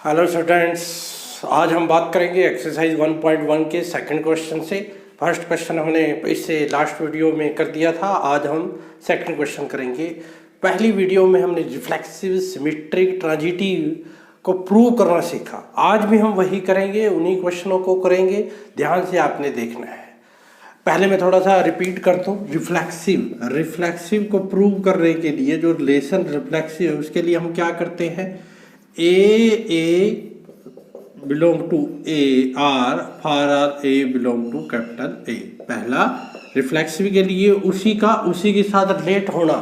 Hello students, आज हम बात करेंगे एक्सरसाइज 1.1 के सेकंड क्वेश्चन से। फर्स्ट क्वेश्चन हमने इससे लास्ट वीडियो में कर दिया था। आज हम सेकंड क्वेश्चन करेंगे। पहली वीडियो में हमने रिफ्लेक्सिव, सिमेट्रिक, ट्रांजिटिव को प्रूव करना सीखा। आज भी हम वही करेंगे, उन्हीं क्वेश्चनों को करेंगे। ध्यान से आपने देखना है। पहले मैं थोड़ा सा रिपीट कर दूँ। रिफ्लेक्सिव को प्रूव करने के लिए जो रिलेशन रिफ्लेक्सिव है उसके लिए हम क्या करते हैं, A belong to A R for R A belong to capital A. पहला रिफ्लेक्सिव के लिए उसी के साथ रिलेट होना,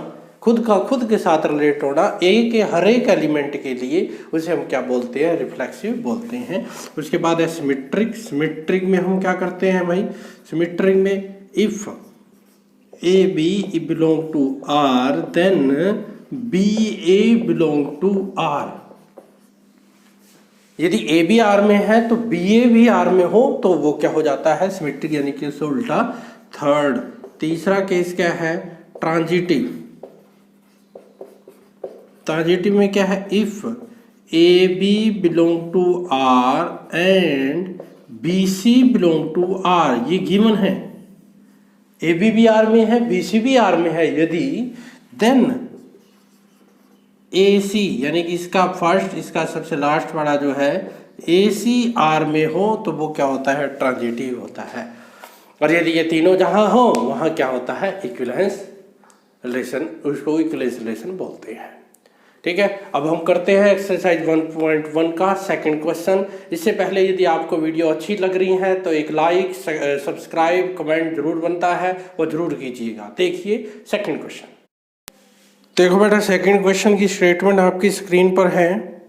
खुद के साथ रिलेट होना, ए के हर एक एलिमेंट के लिए उसे हम क्या बोलते हैं, रिफ्लेक्सिव बोलते हैं। उसके बाद है सिमेट्रिक में हम क्या करते हैं भाई, सिमेट्रिक में if A B belong to R then B A belong to R. यदि ए भी आर में है तो बी ए भी आर में हो तो वो क्या हो जाता है, सिमेट्रिक, यानी कि उससे उल्टा। थर्ड, तीसरा केस क्या है, ट्रांजिटिव में क्या है, if A B belong to R and B C belong to R. ये गिवन है, ए बी भी आर में है, बी सी भी आर में है। यदि देन ए सी, यानी कि इसका फर्स्ट, इसका सबसे लास्ट वाला जो है ए सी आर में हो तो वो क्या होता है, ट्रांजिटिव होता है। और यदि ये तीनों जहां हो वहां क्या होता है, इक्विवेलेंस रिलेशन, उसको इक्विवेलेंस रिलेशन बोलते हैं। ठीक है, अब हम करते हैं एक्सरसाइज 1.1 का सेकंड क्वेश्चन। इससे पहले यदि आपको वीडियो अच्छी लग रही है तो एक लाइक, सब्सक्राइब, कमेंट जरूर बनता है, वो जरूर कीजिएगा। देखिए सेकंड क्वेश्चन। देखो बेटा, सेकंड क्वेश्चन की स्टेटमेंट आपकी स्क्रीन पर है।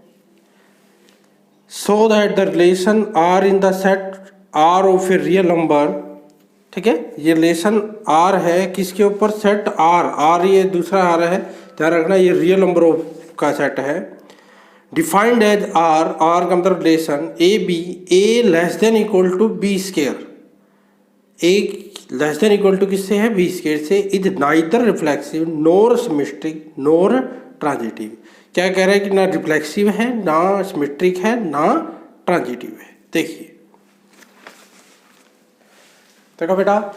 So that the relation R in the set R of a real number. ठीक है, ये रिलेशन आर है किसके ऊपर, सेट आर ये दूसरा आर है, ध्यान रखना, ये रियल नंबर का सेट है। डिफाइंड एज आर का मतलब relation A B, A less than equal to B square. A less than equal to किससे है, बी स्क्वायर से। Is neither reflexive nor symmetric nor transitive. क्या कह रहा है कि ना रिफ्लेक्सिव है, ना सिमेट्रिक है, ना ट्रांजिटिव है। देखो बेटा,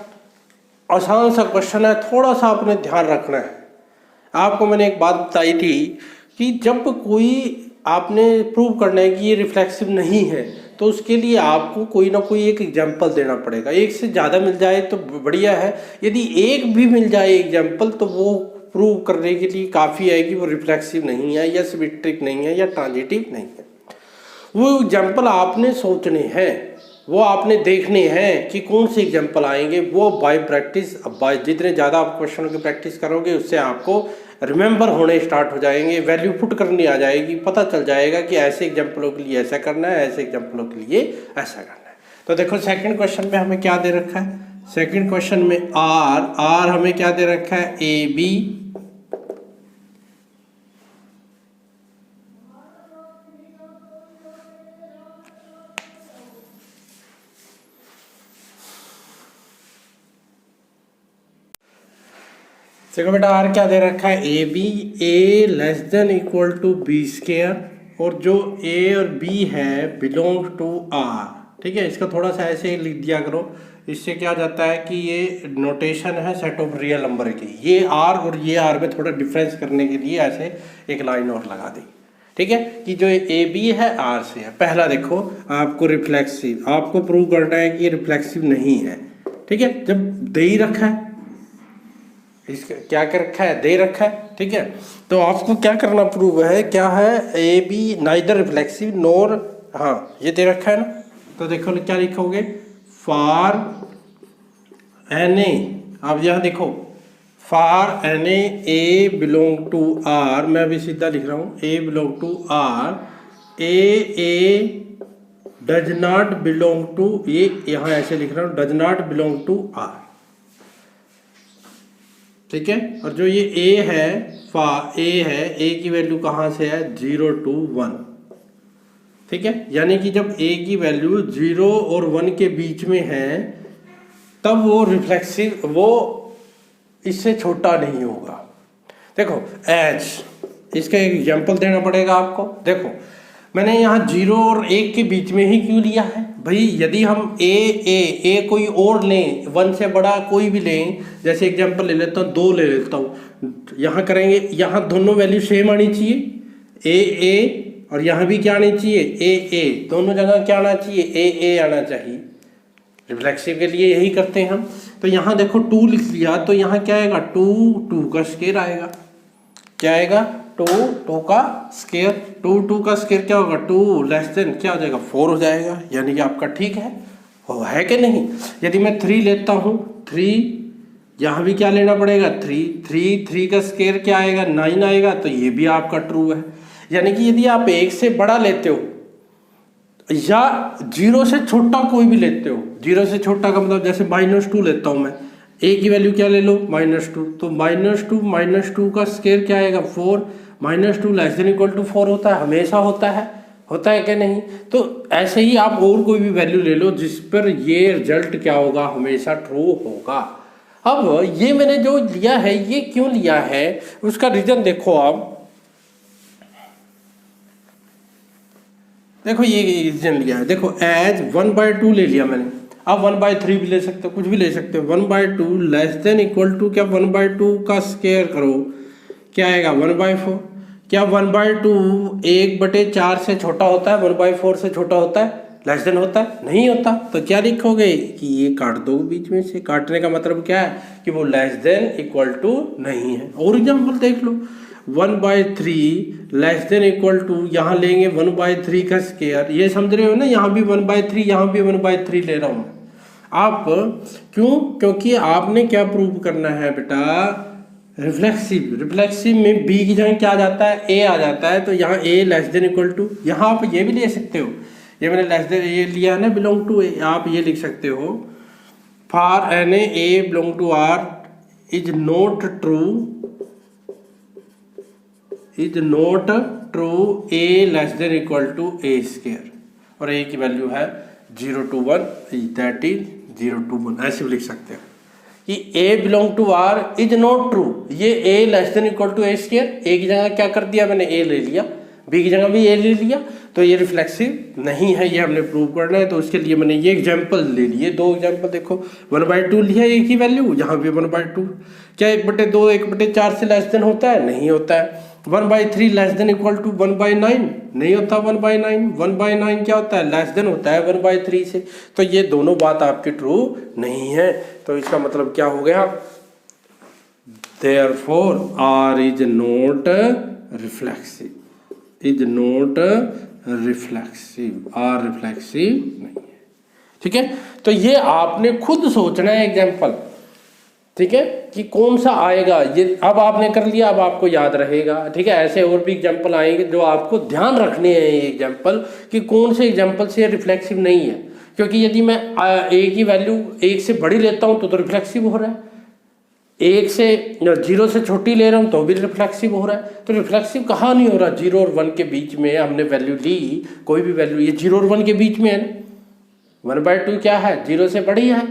आसान सा क्वेश्चन है, थोड़ा सा आपने ध्यान रखना है। आपको मैंने एक बात बताई थी कि जब कोई आपने प्रूव करना है कि ये रिफ्लेक्सिव नहीं है तो उसके लिए आपको कोई ना कोई एक एग्जाम्पल देना पड़ेगा। एक से ज़्यादा मिल जाए तो बढ़िया है, यदि एक भी मिल जाए एग्जाम्पल तो वो प्रूव करने के लिए काफ़ी है कि वो रिफ्लेक्सिव नहीं है या सिमेट्रिक नहीं है या ट्रांजिटिव नहीं है। वो एग्जाम्पल आपने सोचने हैं, वो आपने देखने हैं कि कौन से एग्जाम्पल आएंगे। वो बाय प्रैक्टिस, जितने ज़्यादा आप क्वेश्चनों की प्रैक्टिस करोगे उससे आपको रिमेंबर होने स्टार्ट हो जाएंगे, वैल्यू पुट करनी आ जाएगी, पता चल जाएगा कि ऐसे एग्जाम्पलों के लिए ऐसा करना है, ऐसे एग्जाम्पलों के लिए ऐसा करना है। तो देखो सेकंड क्वेश्चन में हमें क्या दे रखा है, सेकंड क्वेश्चन में आर हमें क्या दे रखा है, ए बी देखो बेटा, आर क्या दे रखा है, A B, A less than equal to B square, और जो ए और बी है बिलोंग टू आर। ठीक है, इसका थोड़ा सा ऐसे ही लिख दिया करो, इससे क्या जाता है कि ये नोटेशन है सेट ऑफ रियल नंबर की। ये आर और ये आर में थोड़ा डिफरेंस करने के लिए ऐसे एक लाइन और लगा दी। ठीक है, कि जो ए बी है आर से है। पहला देखो, आपको रिफ्लेक्सिव, आपको प्रूव करना है कि ये रिफ्लेक्सिव नहीं है। ठीक है, जब दे ही रखा है, इसका क्या कर रखा है, दे रखा है। ठीक है, तो आपको क्या करना प्रूव है, क्या है, ए बी नाइदर रिफ्लेक्सिव नोर, हाँ ये दे रखा है ना। तो देखो क्या लिखोगे, फॉर एन ए, आप यहाँ देखो, for an A belong to R, मैं अभी सीधा लिख रहा हूँ, A belong to R, A does not belong to, ये यहाँ ऐसे लिख रहा हूँ, does not belong to R. ठीक है, और जो ये ए है, ए की वैल्यू कहाँ से है, 0 to 1। ठीक है, यानी कि जब ए की वैल्यू 0 और 1 के बीच में है तब वो रिफ्लेक्सिव, वो इससे छोटा नहीं होगा। देखो एज, इसका एक एग्जाम्पल देना पड़ेगा आपको। देखो मैंने यहाँ 0 और 1 के बीच में ही क्यों लिया है भाई? यदि हम ए कोई और लें, 1 से बड़ा कोई भी लें, जैसे एग्जांपल ले लेता हूँ 2 ले लेता हूँ, यहाँ करेंगे, यहाँ दोनों वैल्यू सेम आनी चाहिए, ए और यहाँ भी क्या आनी चाहिए, ए दोनों जगह क्या आना चाहिए, ए आना चाहिए। रिफ्लेक्सिव के लिए यही करते हैं हम। तो यहाँ देखो 2 लिख लिया, तो यहाँ क्या आएगा, 2 का स्क्वायर आएगा। क्या आएगा, 2 का स्क्वायर। 2 का स्क्वायर क्या होगा, 2 लेस देन क्या हो जाएगा, 4 हो जाएगा। यानी कि आपका ठीक है कि नहीं? यदि मैं 3 लेता हूँ, 3 यहाँ भी क्या लेना पड़ेगा, 3 का स्क्वायर क्या आएगा, 9 आएगा। तो ये भी आपका ट्रू है। यानी कि यदि आप 1 से बड़ा लेते हो या 0 से छोटा कोई भी लेते हो, 0 से छोटा का मतलब जैसे -2 लेता हूँ मैं, a की वैल्यू क्या ले लो, -2, तो -2 का स्क्वायर क्या आएगा, 4। -2 लेस देन इक्वल टू 4 होता है, हमेशा होता है कि नहीं? तो ऐसे ही आप और कोई भी वैल्यू ले लो जिस पर ये रिजल्ट क्या होगा, हमेशा ट्रू होगा। अब ये मैंने जो लिया है, ये क्यों लिया है उसका रीजन देखो। आप देखो ये रीजन लिया है, देखो एज 1/2 ले लिया मैंने। अब 1/3 भी ले सकते हो, कुछ भी ले सकते हो। 1/2 लेस देन इक्वल टू क्या, 1/2 का स्क्वायर करो, क्या आएगा, 1/4। क्या 1/2 1/4 से छोटा होता है, 1/4 से छोटा होता है, लेस देन होता है, नहीं होता? तो क्या लिखोगे कि ये काट दो बीच में से। काटने का मतलब क्या है कि वो लेस देन इक्वल टू नहीं है। और एग्जाम्पल देख लो, 1/3 लेस देन इक्वल टू, यहाँ लेंगे 1/3 का स्क्वायर। ये समझ रहे हो ना, यहाँ भी 1/3, यहाँ भी 1/3 ले रहा हूँ आप। क्यों? क्योंकि आपने क्या प्रूव करना है बेटा, रिफ्लेक्सिव में बी की जगह क्या आ जाता है, ए आ जाता है। तो यहाँ ए लेस देन इक्वल टू, यहाँ आप ये भी ले सकते हो, ये मैंने लेस देन ये लिया है ना, बिलोंग टू ए, आप ये लिख सकते हो, for an A belong to R is not true A less than equal to A square, और ए की वैल्यू है 0 to 1, दैट इज 0 to 1। ऐसे भी लिख सकते हो कि A belong to R is not true, ये A less than equal to A square. A की जगह क्या कर दिया मैंने, ए ले लिया, बी की जगह भी ए ले लिया, तो ये रिफ्लेक्सिव नहीं है, ये हमने प्रूव करना है। तो उसके लिए मैंने ये एग्जांपल ले लिए, 2 एग्जांपल देखो। 1/2 लिया ए की वैल्यू, यहाँ भी 1/2। क्या 1/2 1/4 से लेस देन होता है, नहीं होता है। 1/3 लेस देन इक्वल टू 1/9, नहीं होता 1/9। 1/9 क्या होता है, लेस देन होता है 1/3 से। तो ये दोनों बात आपकी ट्रू नहीं है। तो इसका मतलब क्या हो गया, therefore R is not reflexive, R reflexive नहीं है। ठीक है, तो ये आपने खुद सोचना है एग्जाम्पल, ठीक है, कि कौन सा आएगा। ये अब आपने कर लिया, अब आपको याद रहेगा। ठीक है, ऐसे और भी एग्जाम्पल आएंगे जो आपको ध्यान रखने हैं, ये एग्जाम्पल कि कौन से एग्जाम्पल से रिफ्लेक्सिव नहीं है। क्योंकि यदि मैं ए की वैल्यू 1 से बड़ी लेता हूँ तो रिफ्लेक्सिव हो रहा है, 1 से 0 से छोटी ले रहा हूँ तो भी रिफ्लेक्सिव हो रहा है। तो रिफ्लेक्सिव कहाँ नहीं हो रहा, 0 और 1 के बीच में हमने वैल्यू ली, कोई भी वैल्यू, ये 0 और 1 के बीच में है ना। 1/2 क्या है, 0 से बड़ी है,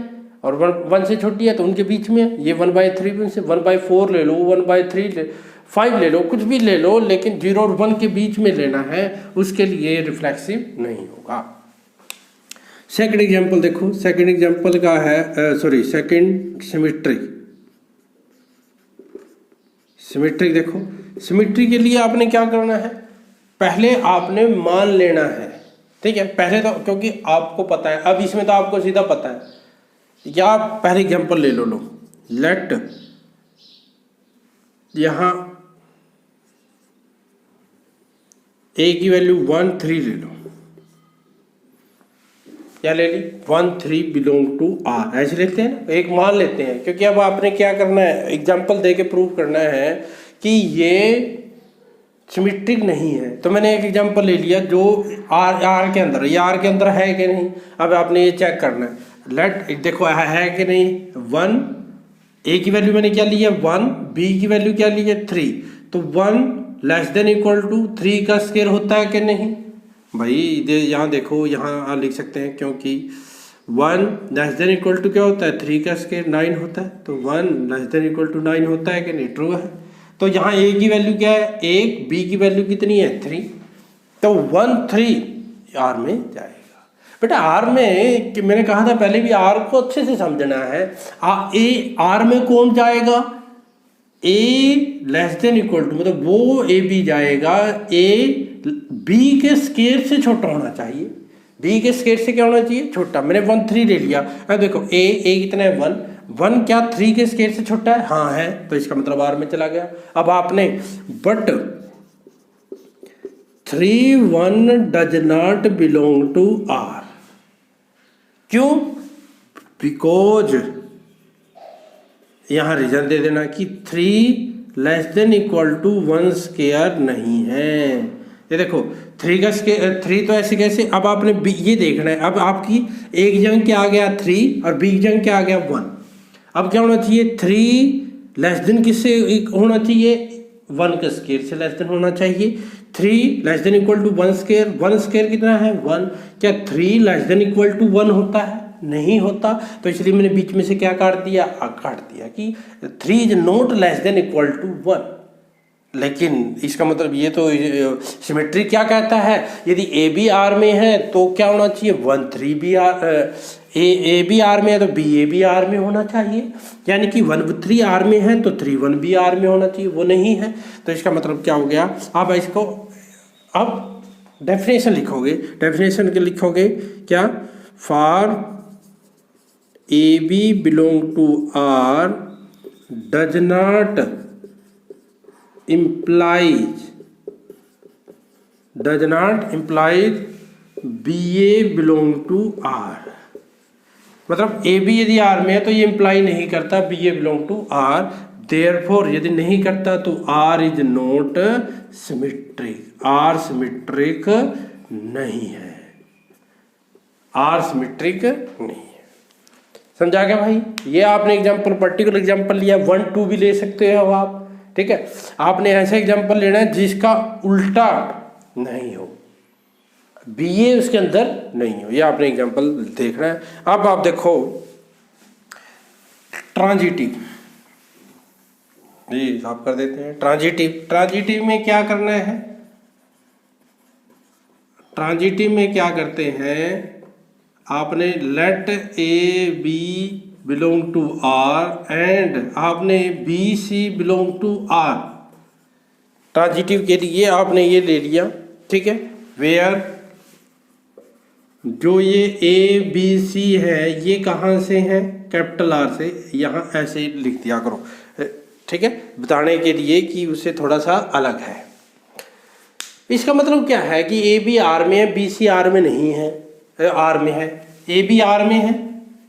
और 1 से छोटी है तो उनके बीच में है। ये 1/3 में से 1/4 ले लो, 1/3 ले, 5 ले लो, कुछ भी ले लो, लेकिन 0 और 1 के बीच में लेना है, उसके लिए रिफ्लेक्सिव नहीं होगा। सेकंड एग्जांपल देखो, सेकंड एग्जांपल का है सेकंड सिमेट्रिक देखो। सिमेट्री के लिए आपने क्या करना है, पहले आपने मान लेना है। ठीक है, पहले तो, क्योंकि आपको पता है, अब इसमें तो आपको सीधा पता है, या पहले एग्जांपल ले लो, लेट यहां ए की वैल्यू 1 3 ले लो, क्या ले ली, 1 3 बिलोंग टू आर, ऐसे लेते हैं ना, एक मान लेते हैं। क्योंकि अब आपने क्या करना है, एग्जांपल दे के प्रूव करना है कि ये सिमेट्रिक नहीं है। तो मैंने एक एग्जांपल ले लिया जो आर के अंदर, ये आर के अंदर है कि नहीं, अब आपने ये चेक करना है। लेट देखो है कि नहीं, 1 ए की वैल्यू मैंने क्या ली है 1, बी की वैल्यू क्या ली है 3, तो 1 लेस देन इक्वल टू 3 का स्क्वायर होता है कि नहीं भाई। यहाँ देखो, यहाँ लिख सकते हैं, क्योंकि 1 लेस देन इक्वल टू क्या होता है, 3 का स्क्वायर 9 होता है, तो 1 लेस देन इक्वल टू 9 होता है कि नहीं, ट्रू है। तो यहाँ ए की वैल्यू क्या है 1, बी की वैल्यू कितनी है 3, तो 1 3 आर में जाएगा। बेटा आर में कि मैंने कहा था पहले भी, आर को अच्छे से समझना है। ए आर में कौन जाएगा, ए लेस देन इक्वल टू, मतलब वो ए बी जाएगा, ए बी के स्केयर से छोटा होना चाहिए। बी के स्केयर से क्या होना चाहिए, छोटा। मैंने 1 3 ले लिया। अब देखो ए कितना है 1 क्या 3 के स्केयर से छोटा है, हाँ है, तो इसका मतलब आर में चला गया। अब आपने but 3 1 does not belong to R, क्यों, बिकॉज यहां रीजन दे देना कि 3 less than equal to 1 square नहीं है। ये देखो 3 का स्केयर 3 तो ऐसे कैसे, अब आपने ये देखना है। अब आपकी एक जंग क्या आ गया 3 और बी जंग क्या आ गया 1। अब क्या होना चाहिए, 3 लेस देन किससे होना चाहिए, 1 का स्केयर से लेस देन होना चाहिए। 3 less than equal to 1 square, 1 square कितना है 1। क्या 3 लेस देन इक्वल टू 1 होता है, नहीं होता। तो इसलिए मैंने बीच में से क्या काट दिया, काट दिया कि 3 is not less than equal to 1। लेकिन इसका मतलब ये तो सिमेट्री क्या कहता है, यदि ए बी आर में है तो क्या होना चाहिए 1 3 B R, A B R में है तो बी ए बी आर में होना चाहिए। यानी कि 1 3 आर में है तो 3 1 बी आर में होना चाहिए, वो नहीं है। तो इसका मतलब क्या हो गया, आप इसको अब डेफिनेशन लिखोगे, डेफिनेशन के लिखोगे क्या, for A B belong to R does not implies BA belong to R। मतलब ए बी यदि आर में है तो ये इम्प्लाई नहीं करता BA belong to R। Therefore यदि नहीं करता तो R is not symmetric, R symmetric नहीं है, R सिमेट्रिक नहीं है। समझा क्या भाई, ये आपने एग्जाम्पल पर्टिकुलर एग्जाम्पल लिया, 1 2 भी ले सकते हो आप, ठीक है। आपने ऐसा एग्जाम्पल लेना है जिसका उल्टा नहीं हो, बी ए उसके अंदर नहीं हो, ये आपने एग्जाम्पल देखना है। अब आप देखो ट्रांजिटिव, ये साफ कर देते हैं। ट्रांजिटिव में क्या करना है, ट्रांजिटिव में क्या करते हैं, आपने let A B belong to R and आपने B C belong to R. Transitive के लिए आपने ये ले लिया, ठीक है, वेयर जो ये ए बी सी है ये कहाँ से है, कैपिटल आर से, यहाँ ऐसे लिख दिया करो, ठीक है, बताने के लिए कि उसे थोड़ा सा अलग है। इसका मतलब क्या है कि ए बी आर में है, बी सी आर में नहीं है, आर में है, ए बी आर में है,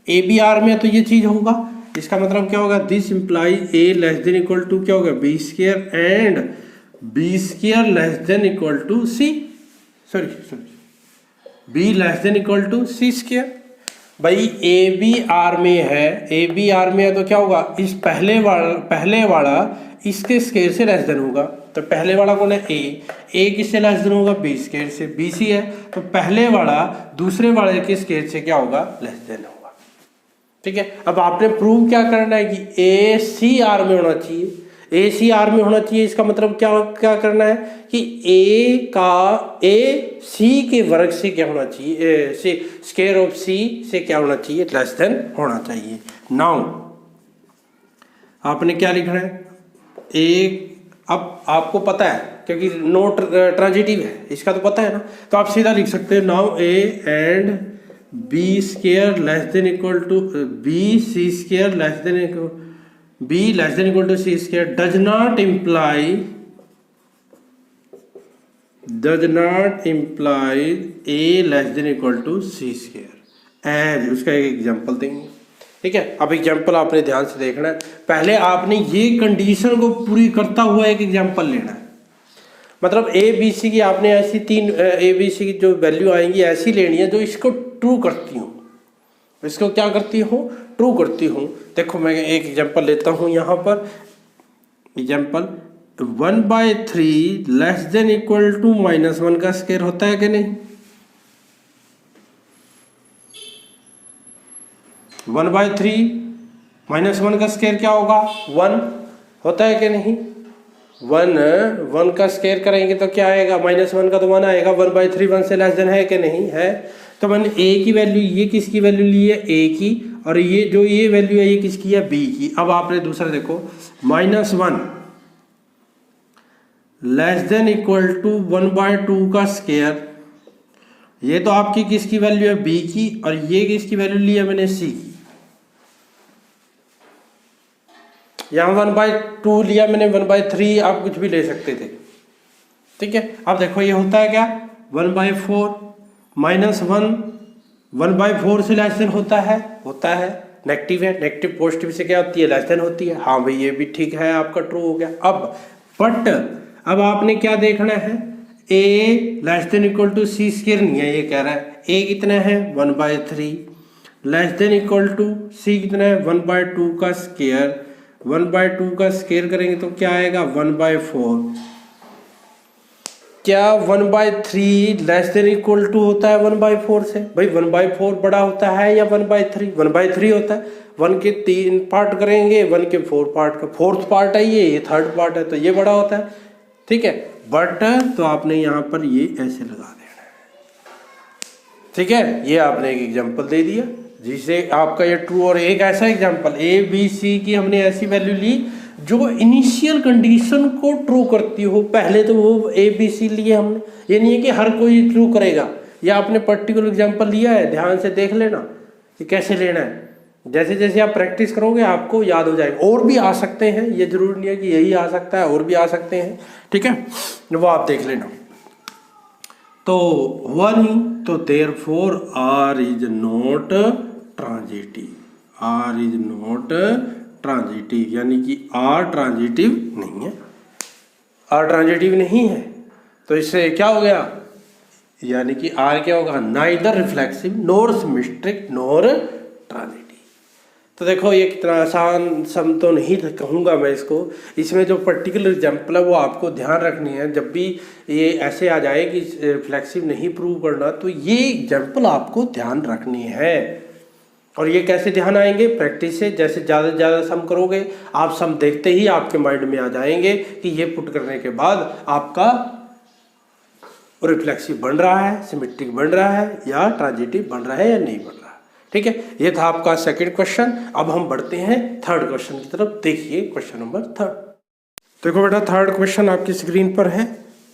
ए बी आर में है तो ये चीज होगा। इसका मतलब क्या होगा, this imply A less than equal to क्या होगा B square and B square less than equal to C, sorry B less than equal to C square. भाई ए बी आर में है, ए बी आर में है तो क्या होगा, इस पहले वाला इसके स्क्वायर से लेस देन होगा। तो पहले वाला कौन है, ए किससे लेस देन होगा, बी स्क्वायर से, बी सी है तो पहले वाला दूसरे वाले के स्क्वायर से क्या होगा, लेस देन होगा, ठीक है। अब आपने प्रूव क्या करना है कि ए सी आर में होना चाहिए, ए सी आर में होना चाहिए। इसका मतलब क्या करना है कि ए सी के वर्ग से क्या होना चाहिए, स्क्वायर ऑफ सी से क्या होना चाहिए, लेस देन होना चाहिए। नाउ आपने क्या लिखना है, अब आपको पता है क्योंकि नोट ट्रांजिटिव है, इसका तो पता है ना, तो आप सीधा लिख सकते हैं now A and B square less than equal to B C square less than equal to C square does not imply A less than equal to C square as, उसका एक एग्जांपल देंगे, ठीक है। अब एग्जांपल आपने ध्यान से देखना है, पहले आपने ये कंडीशन को पूरी करता हुआ एक एग्जांपल लेना है। मतलब ए बी सी की आपने ऐसी 3 ए बी सी की जो वैल्यू आएंगी ऐसी लेनी है जो इसको ट्रू करती हूँ, इसको क्या करती हूँ, ट्रू करती हूँ। देखो मैं एक एग्जांपल लेता हूँ यहाँ पर, example 1/3 less than equal to -1 का स्क्वायर होता है कि नहीं, 1/3 -1 का स्क्वायर क्या होगा, 1 होता है कि नहीं, 1 का स्क्वायर करेंगे तो क्या आएगा, -1 का तो 1 आएगा, 1/3 1 से लेस देन है कि नहीं है। तो मैंने a की वैल्यू, ये किसकी वैल्यू ली है, a की, और ये जो ये वैल्यू है ये किसकी है, b की। अब आपने दूसरा देखो, -1 लेस देन इक्वल टू 1/2 का स्क्वायर, ये तो आपकी किसकी वैल्यू है, b की, और ये किसकी वैल्यू ली है मैंने, c की। यहाँ 1/2 लिया मैंने, 1/3 आप कुछ भी ले सकते थे, ठीक है। अब देखो ये होता है क्या, 1/4 -1 1/4 से लेस देन होता है नेगेटिव है, नेगेटिव पॉजिटिव से क्या होती है, लेस देन होती है। हाँ भाई ये भी ठीक है, आपका ट्रू हो गया। अब आपने क्या देखना है, a less than equal to c square नहीं है, ये कह रहा है a कितना है 1/3 less than equal to c कितना है 1/2 का स्क्वायर, 1/2 का स्क्वायर करेंगे तो क्या आएगा 1/4। क्या 1/3 लेस देन इक्वल टू होता है 1/4 से, भाई 1/4 बड़ा होता है या 1/3, 1/3 होता है। 1 के 3 पार्ट करेंगे, 1 के 4 पार्ट का 4th पार्ट है, ये 3rd पार्ट है, तो ये बड़ा होता है, ठीक है। बट तो आपने यहाँ पर ये ऐसे लगा देना है, ठीक है। ये आपने एक एग्जांपल दे दिया जिसे आपका ये ट्रू, और एक ऐसा एग्जांपल a b c की हमने ऐसी वैल्यू ली जो इनिशियल कंडीशन को ट्रू करती हो। पहले तो वो a b c लिए हमने, ये नहीं है कि हर कोई ट्रू करेगा, ये आपने पर्टिकुलर एग्जांपल लिया है, ध्यान से देख लेना कि कैसे लेना है। जैसे जैसे आप प्रैक्टिस करोगे आपको याद हो जाएगा। और भी आ सकते हैं, ये जरूरी नहीं है कि यही आ सकता है, और भी आ सकते हैं, ठीक है, वो आप देख लेना। तो हुआ नहीं, तो therefore r is not transitive, r is not transitive, यानी कि r ट्रांजिटिव नहीं है, r ट्रांजिटिव नहीं है। तो इससे क्या हो गया, यानी कि r क्या होगा, neither reflexive nor symmetric nor transitive. तो देखो ये कितना आसान सम तो नहीं कहूँगा मैं इसको, इसमें जो पर्टिकुलर एग्जांपल है वो आपको ध्यान रखनी है। जब भी ये ऐसे आ जाए कि रिफ्लेक्सिव नहीं प्रूव करना, तो ये एग्जांपल आपको ध्यान रखनी है। और ये कैसे ध्यान आएंगे, प्रैक्टिस से। जैसे ज़्यादा से ज़्यादा सम करोगे, आप सम देखते ही आपके माइंड में आ जाएंगे कि ये पुट करने के बाद आपका रिफ्लेक्सिव बन रहा है, सिमेट्रिक बन रहा है, या ट्रांजिटिव बन रहा है या नहीं बन रहा है, ठीक है। ये था आपका सेकंड क्वेश्चन। अब हम बढ़ते हैं थर्ड क्वेश्चन की तरफ। देखिए क्वेश्चन नंबर 3। देखो बेटा, थर्ड क्वेश्चन आपकी स्क्रीन पर है,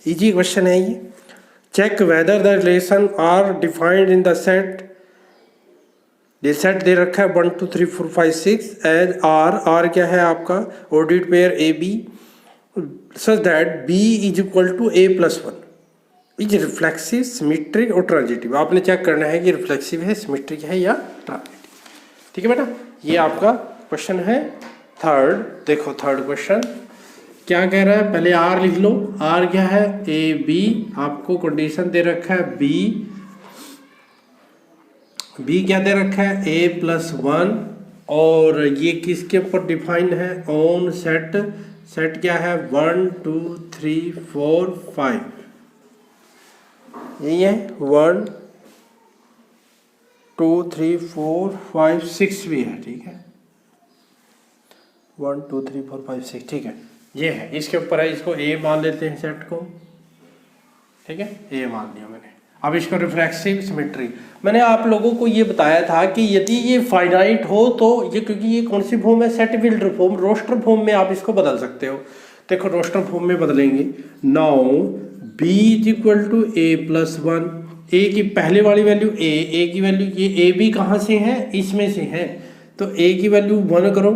इजी क्वेश्चन है ये। Check whether the relation R defined in the set, ये सेट दे रखा है 1 2 3 4 5 6 एज आर क्या है आपका ordinate pair A B, such that B is equal to a+1 is reflexive, symmetric और ट्रांजिटिव। आपने चेक करना है कि रिफ्लेक्सिव है, सिमेट्रिक है या ट्रांजिटिव, ठीक है बेटा। ये आपका क्वेश्चन है थर्ड। देखो थर्ड क्वेश्चन क्या कह रहा है, पहले आर लिख लो। आर क्या है, ए बी, आपको कंडीशन दे रखा है बी क्या दे रखा है a+1, और ये किसके ऊपर डिफाइन है, ऑन सेट। सेट क्या है 1 2 3 4 5, यही है 1 2 3 4 5 6 भी है, ठीक है 1 2 3 4 5 6, ठीक है। ये है, इसके ऊपर है, इसको ए मान लेते हैं सेट को, ठीक है, ए मान लिया मैंने। अब इसको रिफ्लेक्सिव, सिमेट्री, मैंने आप लोगों को ये बताया था कि यदि ये फाइनाइट हो तो ये, क्योंकि ये कौन सी फॉर्म है, set builder form, roster form में आप इसको बदल सकते हो। देखो रोस्टर फॉर्म में बदलेंगे। Now b is equal to a+1, a की पहले वाली वैल्यू a की वैल्यू, ये a b कहाँ से है, इसमें से है, तो a की वैल्यू 1 करो,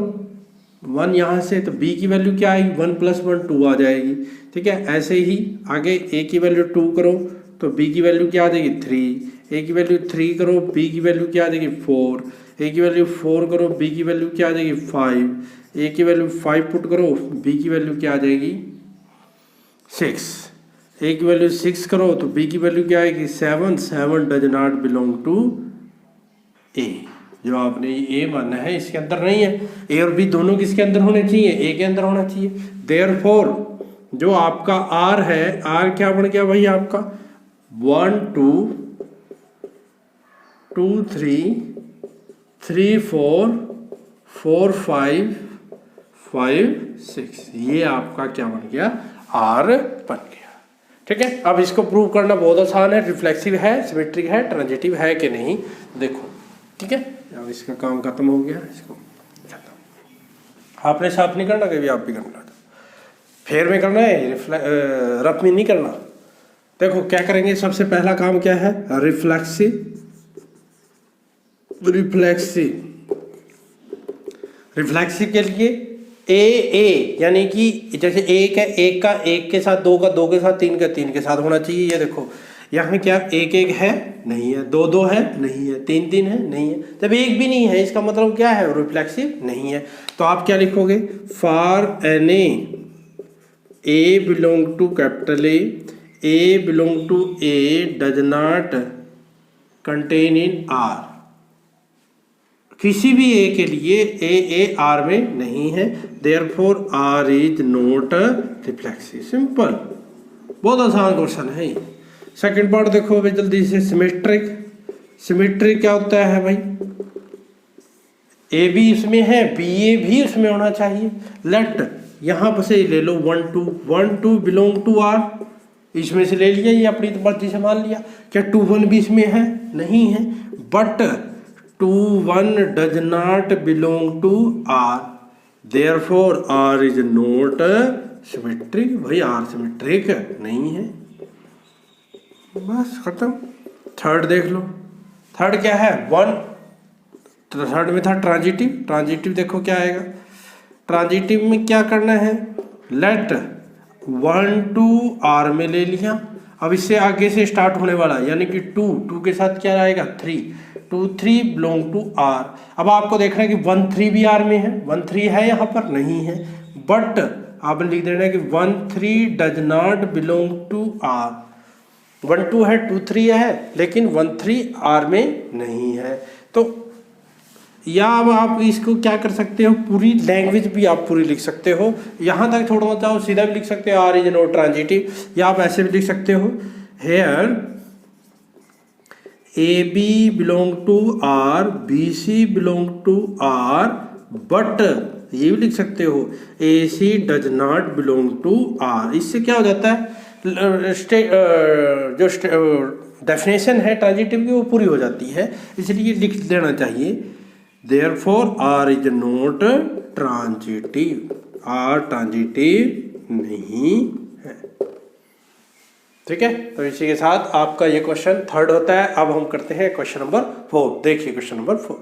1 यहाँ से, तो b की वैल्यू क्या आएगी 1 + 1 2 आ जाएगी, ठीक है। ऐसे ही आगे a की वैल्यू 2 करो तो b की वैल्यू क्या आ जाएगी 3, a की वैल्यू 3 करो, b की वैल्यू क्या आ जाएगी 4, a की वैल्यू 4 करो, b की वैल्यू क्या आ जाएगी 5, a की वैल्यू 5 पुट करो, b की वैल्यू क्या आ जाएगी 6, a की वैल्यू 6 करो तो b की वैल्यू क्या आएगी 7, 7 does not belong to a। जो आपने ए माना है इसके अंदर नहीं है, ए और बी दोनों किसके अंदर होने चाहिए, ए के अंदर होना चाहिए। देयरफॉर जो आपका आर है, आर क्या बन गया भाई आपका 1 2 2 3 3 4 4 5 5 6, ये आपका क्या बन गया, R बन गया। ठीक है, अब इसको प्रूव करना बहुत आसान है, रिफ्लेक्सिव है, सिमेट्रिक है, ट्रांजिटिव है कि नहीं, देखो। ठीक है, अब इसका काम खत्म हो गया, इसको खत्म। आपने साफ नहीं करना, कभी आप भी करना, फेयर में करना है, रफ में नहीं करना। देखो क्या करेंगे, सबसे पहला काम क्या है, रिफ्लेक्सिव के लिए ए यानी कि जैसे एक है, एक का एक के साथ, दो का दो के साथ, तीन का तीन के साथ होना चाहिए। ये देखो यहाँ क्या एक एक है, नहीं है, दो दो है, नहीं है, तीन तीन है, नहीं है। जब एक भी नहीं है इसका मतलब क्या है, रिफ्लेक्सिव नहीं है। तो आप क्या लिखोगे, for an A belong to capital A belong to A does not contain in R. किसी भी ए के लिए ए आर में नहीं है, therefore R is not reflexive. Simple, बहुत आसान क्वेश्चन है। सेकंड पार्ट देखो भाई जल्दी से, सिमेट्रिक क्या होता है भाई, ए भी इसमें है, बी ए भी उसमें होना चाहिए। लेट यहाँ पर से ले लो 1 2 बिलोंग टू आर, इसमें से ले लिया, ये अपनी मर्जी से मान लिया। क्या 2 1 भी इसमें है, नहीं है, but 2 1 does not belong to R, therefore R is not symmetric. भाई आर सिमेट्रिक नहीं है, बस खत्म। थर्ड देख लो, थर्ड क्या है, 1, थर्ड में था ट्रांजिटिव देखो क्या आएगा, ट्रांजिटिव में क्या करना है, लेट 1 2 आर में ले लिया। अब इससे आगे से स्टार्ट होने वाला यानी कि 2 के साथ क्या आएगा, 2 3 बिलोंग टू आर। अब आपको देखना है कि 1 3 भी आर में है, 1 3 है यहाँ पर, नहीं है, बट आपने लिख देना है कि 1 3 does not belong to R. 1 2 है, 2 3 है, लेकिन 1 3 आर में नहीं है। तो या अब आप इसको क्या कर सकते हो, पूरी लैंग्वेज भी आप पूरी लिख सकते हो, यहाँ तक छोड़ मत जाओ, सीधा भी लिख सकते हो आर इज नॉट ट्रांजिटिव, या आप ऐसे भी लिख सकते हो, here A B belong to R, B C belong to R, but ये भी लिख सकते हो A C does not belong to R. इससे क्या हो जाता है, जो डेफिनेशन है ट्रांजिटिव की वो पूरी हो जाती है, इसलिए लिख देना चाहिए therefore R is not transitive, R transitive नहीं है। ठीक है, तो इसी के साथ आपका ये क्वेश्चन थर्ड होता है। अब हम करते हैं क्वेश्चन नंबर 4। देखिए क्वेश्चन नंबर 4,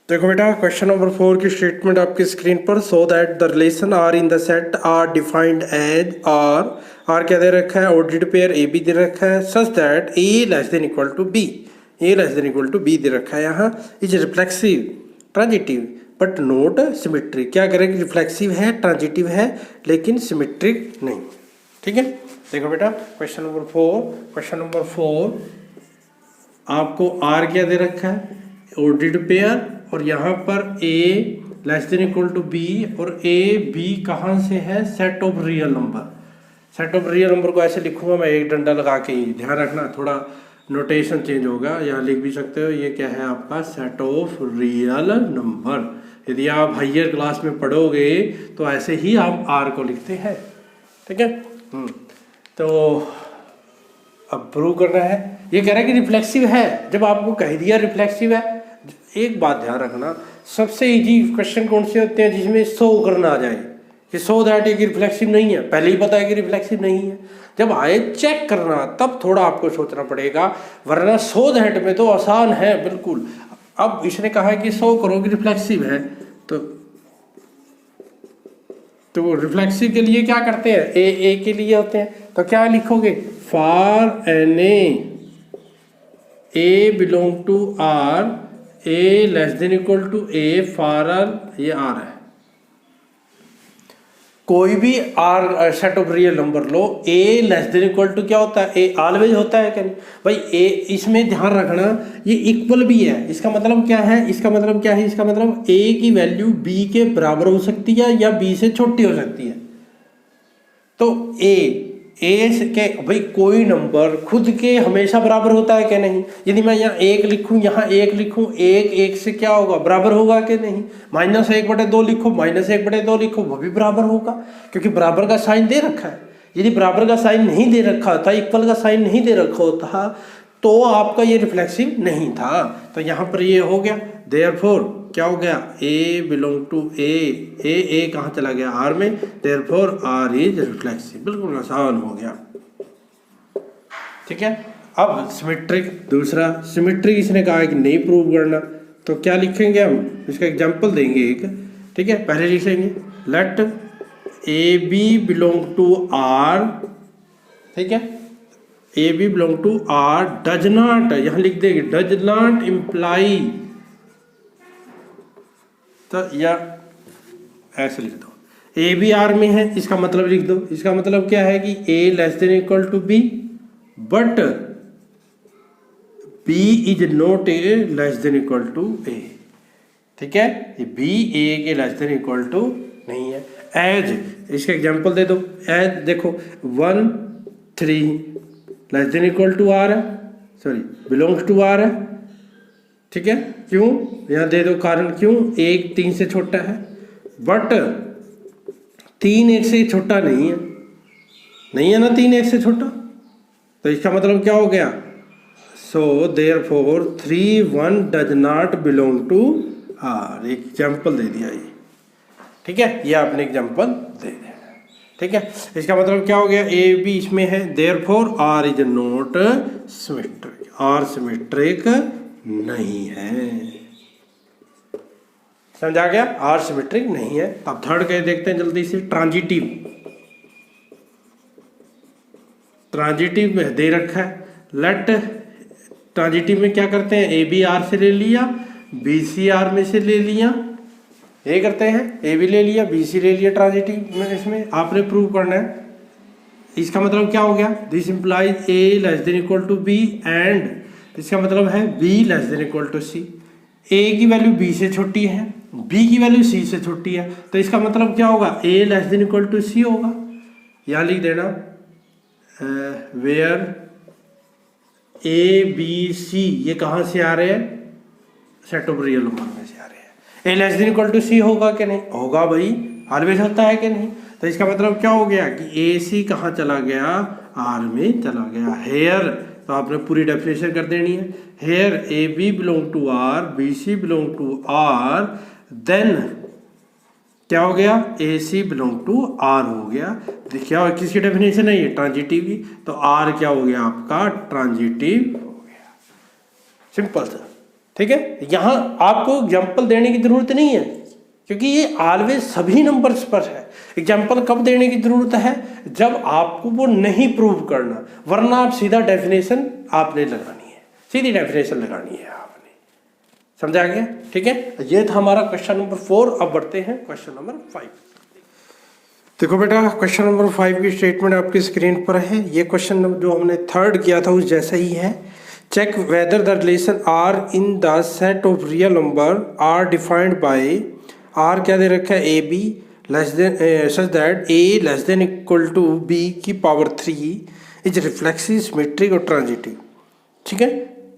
देखो बेटा क्वेश्चन नंबर 4 की स्टेटमेंट आपकी स्क्रीन पर, so that the relation R in the set R defined as R क्या दे रखा है, ऑर्डर्ड पेयर ए बी दे रखा है, such that A less than equal to B, A less than equal to B दे रखा है। यहाँ is reflexive transitive but not symmetric. क्या करेंगे, रिफ्लेक्सिव है, ट्रांजिटिव है, लेकिन सिमेट्रिक नहीं। ठीक है, देखो बेटा क्वेश्चन नंबर 4 आपको आर क्या दे रखा है, ऑर्डर्ड पेयर, और यहाँ पर a less than equal to B, और a b कहाँ से है, set of real number. Set of real number को ऐसे लिखूंगा मैं, एक डंडा लगा के ही, ध्यान रखना थोड़ा नोटेशन चेंज होगा, यहाँ लिख भी सकते हो, ये क्या है आपका सेट ऑफ रियल नंबर। यदि आप हायर क्लास में पढ़ोगे तो ऐसे ही आप r को लिखते हैं। ठीक है, तो अब प्रूव करना है। ये कह रहा है कि रिफ्लेक्सिव है, जब आपको कह दिया रिफ्लेक्सिव है, एक बात ध्यान रखना, सबसे इजी क्वेश्चन कौन से होते हैं जिसमें शो करना आ जाए कि शो दैट ये रिफ्लेक्सिव नहीं है, पहले ही पता है कि रिफ्लेक्सिव नहीं है। जब आए चेक करना तब थोड़ा आपको सोचना पड़ेगा, वरना शो दैट में तो आसान है बिल्कुल। अब इसने कहा है कि शो करो कि रिफ्लेक्सिव है, तो रिफ्लेक्सिव के लिए क्या करते हैं, ए के लिए होते हैं, तो क्या लिखोगे, for an A belong to R, A less than equal to A, for R, ये आर है, कोई भी R set of real number लो, A less than equal to क्या होता है, ए ऑलवेज होता है क्या नहीं भाई। ए इसमें ध्यान रखना ये इक्वल भी है, इसका मतलब क्या है, इसका मतलब ए की वैल्यू बी के बराबर हो सकती है या बी से छोटी हो सकती है। तो ए से के भाई कोई नंबर खुद के हमेशा बराबर होता है कि नहीं। यदि मैं यहाँ 1 लिखूँ, यहाँ 1 लिखूँ, 1 से क्या होगा, बराबर होगा कि नहीं। -1/2 लिखो, -1/2 लिखो, वो भी बराबर होगा, क्योंकि बराबर का साइन दे रखा है। यदि बराबर का साइन नहीं दे रखा था, इक्वल का साइन नहीं दे रखा होता, तो आपका ये रिफ्लेक्सिव नहीं था। तो यहाँ पर ये हो गया, देयरफॉर क्या हो गया, ए बिलोंग टू ए कहाँ चला गया, आर में, देयरफॉर आर इज रिफ्लेक्सिव। बिल्कुल आसान हो गया, ठीक है। अब सिमेट्रिक, दूसरा सिमेट्रिक इसने कहा है कि नहीं प्रूव करना, तो क्या लिखेंगे हम, इसका एग्जांपल देंगे एक, ठीक है। पहले लिखेंगे let A B belong to R, ठीक है, A B belong to R does not, यहां लिख देंगे डज नॉट इम्प्लाई, तो या ऐसे लिख दो, ए बी आर में है, इसका मतलब लिख दो। इसका मतलब क्या है कि A less than equal to B but B is not A less than equal to A, ठीक है। ये बी ए के लेस देन इक्वल टू नहीं है। एज, इसका एग्जांपल दे दो, एज देखो 1 3 less than equal to R है, सॉरी बिलोंग्स टू आर है, ठीक है। क्यों, यहाँ दे दो कारण क्यों, 1 3 से छोटा है, बट 3 1 से छोटा नहीं है, नहीं है ना 3 1 से छोटा, तो इसका मतलब क्या हो गया, so therefore 3 1 does not belong to R. एक एग्जाम्पल दे दिया ये, ठीक है, ये आपने एग्जाम्पल दे दिया, ठीक है। इसका मतलब क्या हो गया, ए बी इसमें है, therefore R is not symmetric, R symmetric नहीं है, समझ आ गया, आर सिमेट्रिक नहीं है। अब थर्ड कह देखते हैं जल्दी से, ट्रांजिटिव। ट्रांजिटिव में दे रखा है, लेट, ट्रांजिटिव में क्या करते हैं, ए बी आर से ले लिया, बी सी आर में से ले लिया, ये करते हैं, ए बी ले लिया, बी सी ले लिया, ट्रांजिटिव में इसमें आपने प्रूव करना है। इसका मतलब क्या हो गया, this implies A less than equal to B and, इसका मतलब है B less than equal to C. A की वैल्यू बी से छोटी है, बी की वैल्यू सी से छोटी है, तो इसका मतलब क्या होगा, ए लेस देन इक्वल टू सी होगा। यहाँ लिख देना वेयर ए बी सी, ये कहाँ से आ रहे हैं, सेट ऑफ रियल नंबर में से आ रहे हैं। ए लेस देन इक्वल टू सी होगा कि नहीं, होगा भाई, ऑलवेज होता है कि नहीं। तो इसका मतलब क्या हो गया कि ए सी कहाँ चला गया, आर में चला गया। हेयर, तो आपने पूरी डेफिनेशन कर देनी है, here A B belong to R, B C belong to R, then क्या हो गया, A C belong to R हो गया। क्या किसकी डेफिनेशन है ये, ट्रांजिटिव की, तो आर क्या हो गया आपका, ट्रांजिटिव हो गया, सिंपल सा, ठीक है। यहाँ आपको एग्जाम्पल देने की जरूरत नहीं है, क्योंकि ये ऑलवेज सभी नंबर्स पर है। एग्जाम्पल कब देने की जरूरत है, जब आपको वो नहीं प्रूव करना, वरना आप सीधा डेफिनेशन आपने लगानी है, सीधी डेफिनेशन लगानी है आपने, समझा गया, ठीक है। ये था हमारा क्वेश्चन नंबर 4। अब बढ़ते हैं क्वेश्चन नंबर 5। देखो बेटा, क्वेश्चन नंबर 5 की स्टेटमेंट आपकी स्क्रीन पर है। ये क्वेश्चन जो हमने थर्ड किया था उस जैसा ही है। Check whether the relation R in the set of real number R defined by, R क्या दे रखा है, A B less than such that A less than equal to B की पावर 3 इज रिफ्लेक्सिव, सिमेट्रिक और transitive, ठीक है।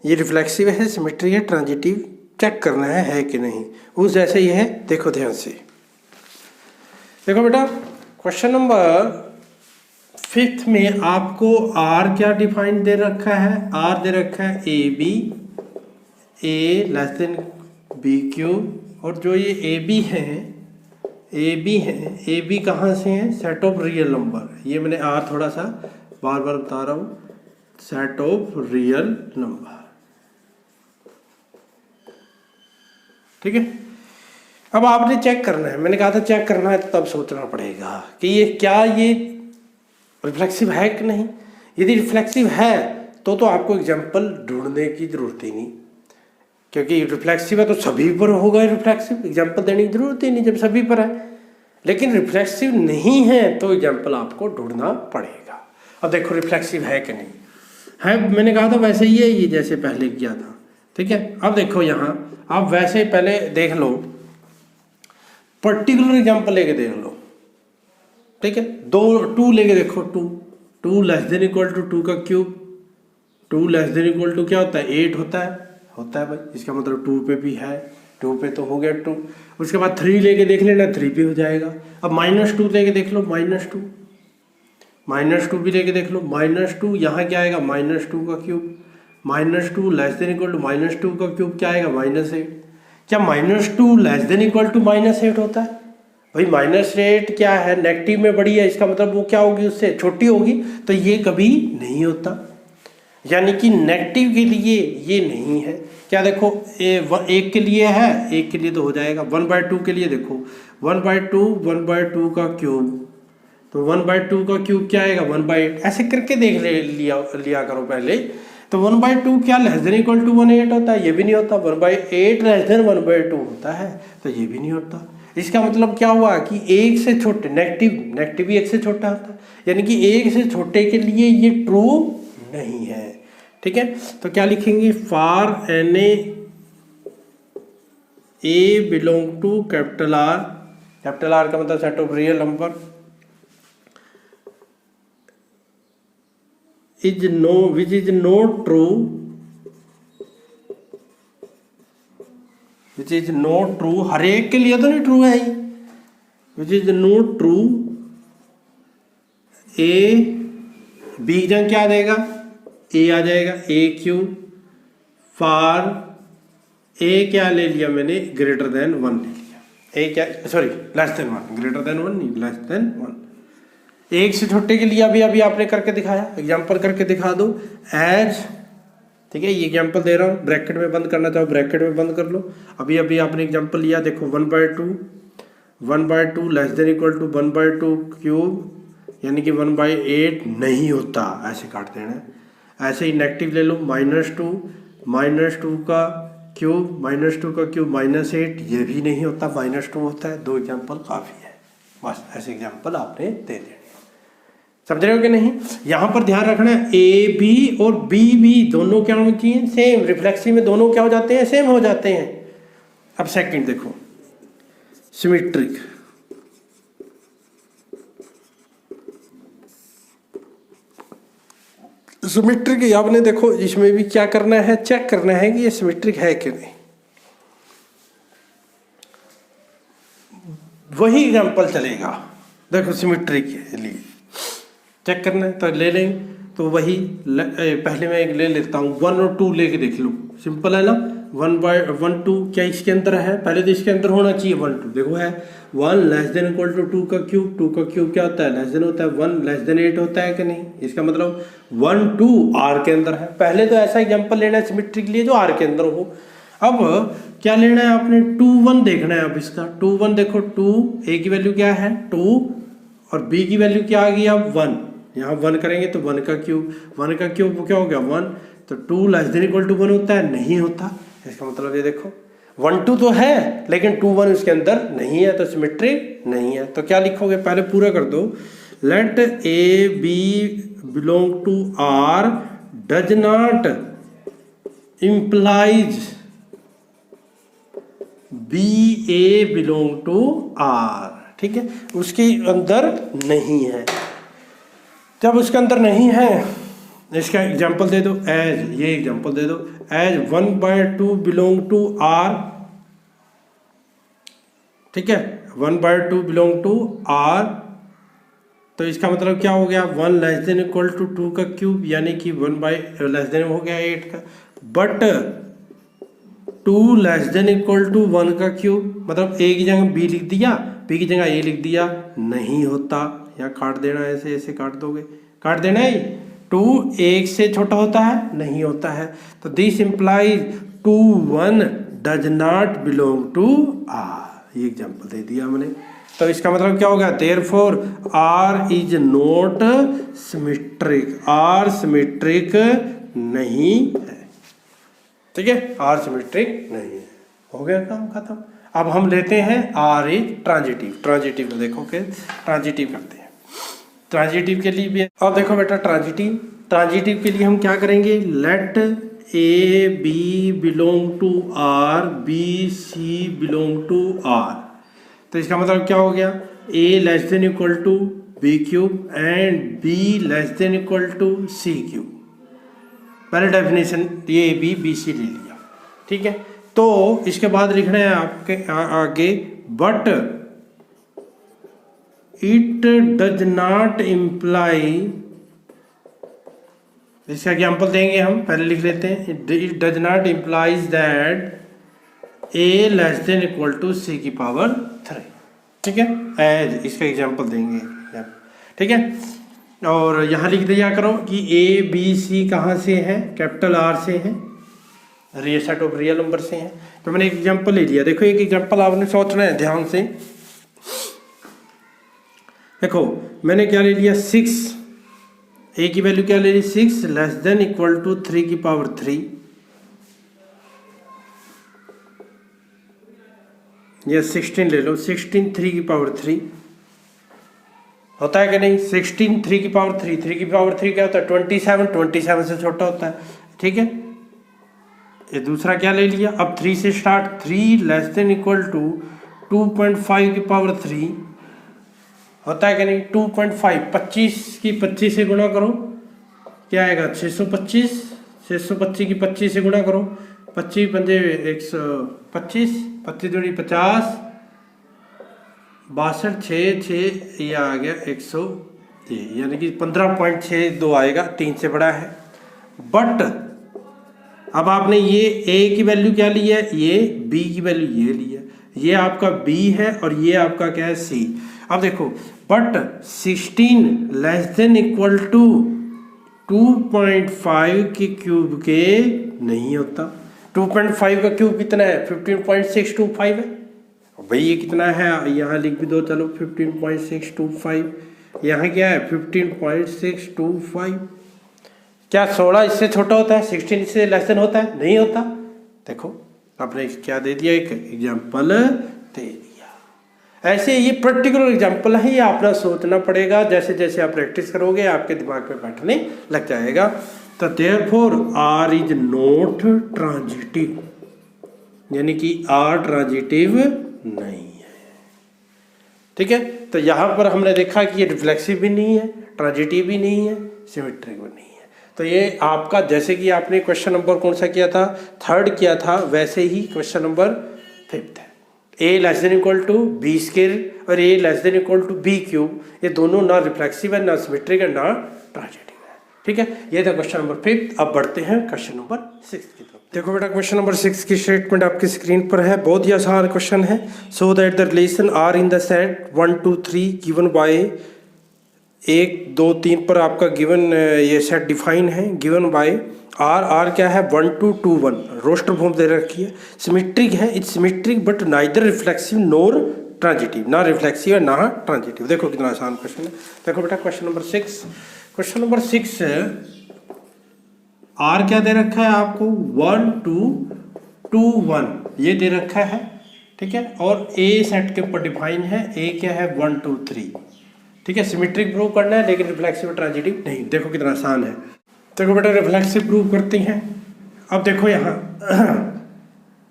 ये reflexive है, सिमेट्रिक है, ट्रांजिटिव, चेक करना है कि नहीं, उस जैसे ही है। देखो ध्यान से, देखो बेटा, क्वेश्चन नंबर 5 में आपको आर क्या डिफाइन दे रखा है, आर दे रखा है A B, A less than B cube, और जो ये ए बी है, ए बी है, ए बी कहाँ से है, सेट ऑफ रियल नंबर। ये मैंने आर थोड़ा सा बार बार बता रहा हूँ, सेट ऑफ रियल नंबर, ठीक है। अब आपने चेक करना है, मैंने कहा था चेक करना है, तो तब सोचना पड़ेगा कि ये क्या, ये रिफ्लेक्सिव है कि नहीं। यदि रिफ्लेक्सिव है तो आपको एग्जाम्पल ढूंढने की जरूरत ही नहीं, क्योंकि रिफ्लेक्सिव है तो सभी पर होगा रिफ्लेक्सिव, एग्जाम्पल देने की जरूरत ही नहीं जब सभी पर है। लेकिन रिफ्लेक्सिव नहीं है तो एग्जाम्पल आपको ढूंढना पड़ेगा। अब देखो रिफ्लेक्सिव है कि नहीं है, मैंने कहा था वैसे ही है ये जैसे पहले किया था, ठीक है। अब देखो यहाँ आप वैसे पहले देख लो, पर्टिकुलर एग्जाम्पल लेके देख लो, ठीक है। 2 लेके देखो, 2 2 लेस देन इक्वल टू 2 का cube, 2 less than equal to क्या होता है 8 होता है भाई, इसका मतलब 2 पे भी है, 2 पे तो हो गया 2। उसके बाद 3 लेके देख लेना, 3 पे हो जाएगा। अब -2 लेके देख लो, -2 भी लेके देख लो, -2 यहाँ क्या आएगा -2 का cube, -2 less than equal to -2 का क्यूब क्या आएगा -8। क्या -2 लेस देन इक्वल टू -8 होता है भाई? -8 क्या है, नेगेटिव में बड़ी है, इसका मतलब वो क्या होगी उससे छोटी होगी, तो ये कभी नहीं होता, यानी कि नेगेटिव के लिए ये नहीं है। क्या देखो एक के लिए है, एक के लिए तो हो जाएगा। 1/2 के लिए देखो 1/2 का क्यूब, तो 1/2 का क्यूब क्या आएगा 1/8, ऐसे करके देख लिया करो पहले। तो 1/2 क्या लेस देन इक्वल टू 1/8 होता है? ये भी नहीं होता। 1/8 लेस देन 1/2 होता है, तो ये भी नहीं होता। इसका मतलब क्या हुआ कि एक से छोटे, नेगेटिव भी एक से छोटा होता है, यानी कि एक से छोटे के लिए ये ट्रू नहीं है। ठीक है, तो क्या लिखेंगे, for an A belong to capital R का मतलब set of real number which is not true, हर एक के लिए तो नहीं ट्रू है ही, which is not true A B जंग क्या देगा ए आ जाएगा, ए क्यूब फॉर ए क्या ले लिया मैंने ग्रेटर देन 1 ले लिया, ए क्या sorry less than 1, greater than 1 नहीं लेस देन 1। एक से छोटे के लिए अभी आपने करके दिखाया, एग्जाम्पल करके दिखा दो एज। ठीक है, ये एग्जाम्पल दे रहा हूँ, ब्रैकेट में बंद करना चाहो ब्रैकेट में बंद कर लो। अभी आपने एग्जाम्पल लिया, देखो 1/2 less than equal to 1/2 cube, यानी कि 1/8 नहीं होता, ऐसे काट देना है। ऐसे ही नेगेटिव ले लो, -2 का क्यूब -8, ये भी नहीं होता, -2 होता है। 2 एग्जाम्पल काफ़ी है, बस ऐसे एग्जाम्पल आपने दे देने। समझ रहे हो कि नहीं? यहाँ पर ध्यान रखना है ए बी और बी बी दोनों क्या होनी चाहिए सेम, रिफ्लेक्सिव में दोनों क्या हो जाते हैं सेम हो जाते हैं। अब सेकंड देखो सिमेट्रिक, सिमेट्रिक आपने देखो इसमें भी क्या करना है, चेक करना है कि ये सिमेट्रिक है कि नहीं। वही एग्जांपल चलेगा, देखो सिमेट्रिक के लिए चेक करना है तो ले लेंगे, तो वही पहले मैं एक ले लेता हूँ 1 और 2 लेके देख लो, सिंपल है ना। 1/2 क्या इसके अंदर है, पहले तो इसके अंदर होना चाहिए 1 2, देखो है 1 लेस देन इक्वल टू 2 का क्यूब, 2 का क्यूब क्या होता है लेस देन होता है 1 लेस देन 8 होता है कि नहीं, इसका मतलब 1 2 आर के अंदर है। पहले तो ऐसा एग्जाम्पल लेना है सिमेट्रिक के लिए जो आर के अंदर हो। अब क्या लेना है आपने 2 1 देखना है। अब इसका 2 1 देखो, 2 ए की वैल्यू क्या है 2 और बी की वैल्यू क्या आ गई अब 1, यहाँ 1 करेंगे तो 1 का क्यूब क्या हो गया 1, तो 2 लेस देन इक्वल टू 1 होता है, नहीं होता। इसका मतलब ये देखो 1 2 तो है लेकिन 2 1 उसके अंदर नहीं है, तो सिमेट्रिक नहीं है। तो क्या लिखोगे, पहले पूरा कर दो, let A B belong to R does not implies B A belong to R. ठीक है, उसके अंदर नहीं है। जब उसके अंदर नहीं है, इसका एग्जाम्पल दे दो एज, ये एग्जाम्पल दे दो एज 1/2 बिलोंग टू आर। ठीक है, 1/2 बिलोंग टू आर, तो इसका मतलब क्या हो गया 1 लेस देन इक्वल टू 2 का क्यूब, यानी कि 1 लेस देन हो गया 8 का, but 2 less than equal to 1 का क्यूब, मतलब ए की जगह बी लिख दिया, बी की जगह ए लिख दिया, नहीं होता। यहाँ काट देना, ऐसे ऐसे काट दोगे, काट देना है। 2 1 से छोटा होता है, नहीं होता है, तो this implies 2 1 does not belong to R. ये एग्जाम्पल दे दिया हमने, तो इसका मतलब क्या होगा, therefore R is not symmetric, R symmetric नहीं है। ठीक है, आर सिमेट्रिक नहीं है, हो गया काम खत्म। अब हम लेते हैं आर इज ट्रांजिटिव। ट्रांजिटिव में देखो कि ट्रांजिटिव करते हैं, ट्रांजिटिव के लिए भी। अब देखो बेटा ट्रांजिटिव के लिए हम क्या करेंगे, let A B belong to R, B C belong to R. तो इसका मतलब क्या हो गया, A less than equal to B cube and B less than equal to C cube. पहले डेफिनेशन ये बी बी सी ले लिया, ठीक है। तो इसके बाद लिखना है आपके आगे, but it does not imply, इसका एग्जाम्पल देंगे हम, पहले लिख लेते हैं। It does not implies that A less than equal to C की पावर 3, ठीक है। एज इसका एग्जाम्पल देंगे, ठीक है। और यहाँ लिख दिया करो कि ए बी सी कहाँ से है, कैपिटल आर से है, real set of real number से है। तो मैंने एक एग्जांपल ले लिया। देखो एक एग्जांपल आपने सोचना है ध्यान से। देखो मैंने क्या ले लिया, 6, ए की वैल्यू क्या ले ली 6 लेस देन इक्वल टू 3 की पावर 3, या 16 ले लो, 16 3 की पावर 3 होता है कि नहीं। 16 3 की पावर 3, 3 की पावर 3 क्या होता है 27, 27 से छोटा होता है, ठीक है। ये दूसरा क्या ले लिया, अब 3 से start, 3 less than equal to 2.5 की पावर 3 होता है कि नहीं। 2.5 25 की 25 से गुणा करो, क्या आएगा 625, 625 की 25 से गुणा करो, 25 पंजे 125, 25 दूनी 50, 62 6 6, ये आ गया 100, यानी कि 15.62 आएगा, 3 से बड़ा है। बट अब आपने ये ए की वैल्यू क्या ली है, ये बी की वैल्यू ये ली है, ये आपका बी है और ये आपका क्या है सी। अब देखो but 16 less than equal to 2.5 के क्यूब के नहीं होता। 2.5 का क्यूब कितना है 15.625 है भाई, ये कितना है यहाँ लिख भी दो, चलो 15.625, यहाँ क्या है 15.625। क्या 16 इससे छोटा होता है, 16 इससे लेस देन होता है, नहीं होता। देखो आपने क्या दे दिया, एक एग्जाम्पल दे दिया। ऐसे ये पर्टिकुलर एग्जाम्पल है, ये आपने सोचना पड़ेगा, जैसे जैसे आप प्रैक्टिस करोगे आपके दिमाग में बैठने लग जाएगा। तो therefore R is not transitive, यानी कि आर ट्रांजिटिव नहीं है, ठीक है। तो यहाँ पर हमने देखा कि ये रिफ्लेक्सिव भी नहीं है, ट्रांजिटिव भी नहीं है, सिमेट्रिक भी नहीं है। तो ये आपका, जैसे कि आपने क्वेश्चन नंबर कौन सा किया था, 3rd किया था, वैसे ही क्वेश्चन नंबर 5th है। A less than equal to B square और A less than equal to B cube, ये दोनों ना रिफ्लेक्सिव है, ना सिमेट्रिक है, ना ट्रांजिटिव है, ठीक है। ये था क्वेश्चन नंबर 5th। अब बढ़ते हैं क्वेश्चन नंबर 6 की तरफ। देखो बेटा क्वेश्चन नंबर 6 की स्टेटमेंट आपकी स्क्रीन पर है, बहुत ही आसान क्वेश्चन है। So that the relation R in the set 1 2 3 given by 1 2 3 पर आपका गिवन ये सेट डिफाइन है, गिवन बाय आर क्या है 1 2 2 1, रोस्टर फॉर्म दे रखी है, सिमेट्रिक है, it's symmetric but neither reflexive NOR transitive, ना रिफ्लेक्सिव है ना ट्रांजिटिव। देखो कितना आसान क्वेश्चन है। देखो बेटा question number 6, question number 6 R क्या दे रखा है आपको 1 2 2 1, ये दे रखा है, ठीक है। और ए सेट के ऊपर डिफाइन है, ए क्या है 1 2 3, ठीक है। सिमेट्रिक प्रूव करना है लेकिन रिफ्लेक्सिव ट्रांजिटिव नहीं। देखो कितना आसान है। देखो बेटा रिफ्लेक्सिव प्रूव करते हैं। अब देखो यहाँ